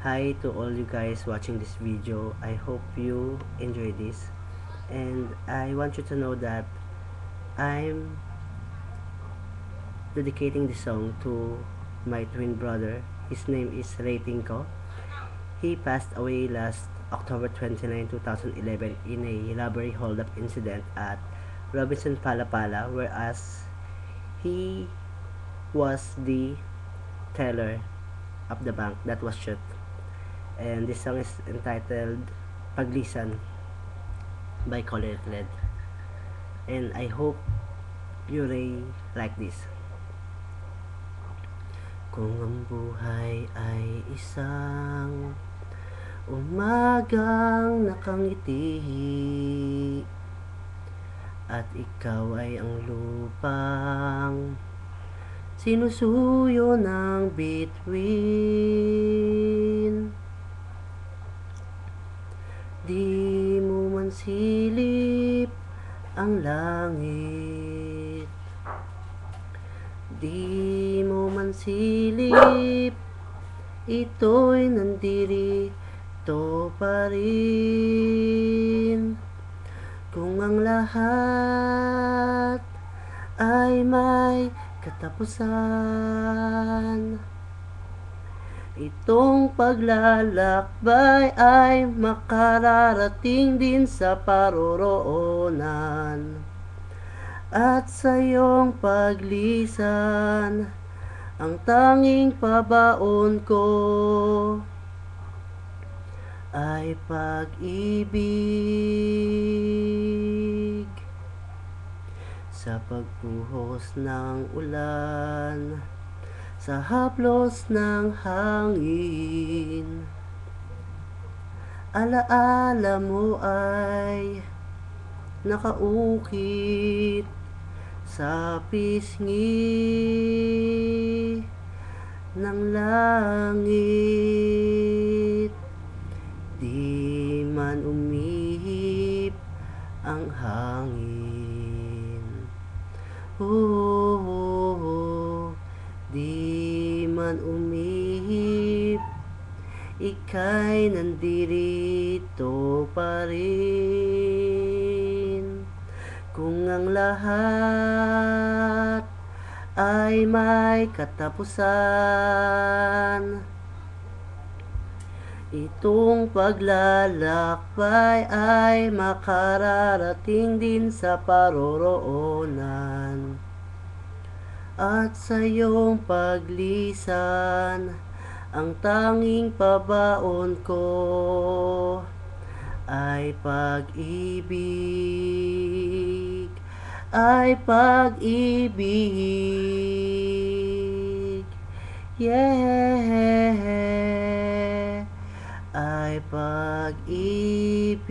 Hi to all you guys watching this video. I hope you enjoy this. And I want you to know that I'm dedicating this song to my twin brother. His name is Ray Tinko. He passed away last October 29, 2011 in a robbery holdup incident at Robinson Palapala, whereas he was the teller of the bank that was shot. And this song is entitled Paglisan by Color Led. And I hope you really like this. Kung ang buhay ay isang umagang nakangiti at ikaw ay ang lupang sinusuyo ng bituin, di mo man silip ang langit, di mo man silip, ito'y nandirito pa rin. Kung ang lahat ay may katapusan, itong paglalakbay ay makararating din sa paroroonan. At sa iyong paglisan, ang tanging pabaon ko ay pag-ibig. Sa pagbuhos ng ulan, sa haplos ng hangin, alaala mo ay nakaukit sa pisngi ng langit. Di man umihip ang hangin, di man umihip, ika'y nandirito pa rin. Kung ang lahat ay may katapusan, itong paglalakbay ay makararating din sa paroroonan. At sa iyong paglisan, ang tanging pabaon ko ay pag-ibig, ay pag-ibig, yeah, ay pag-ibig.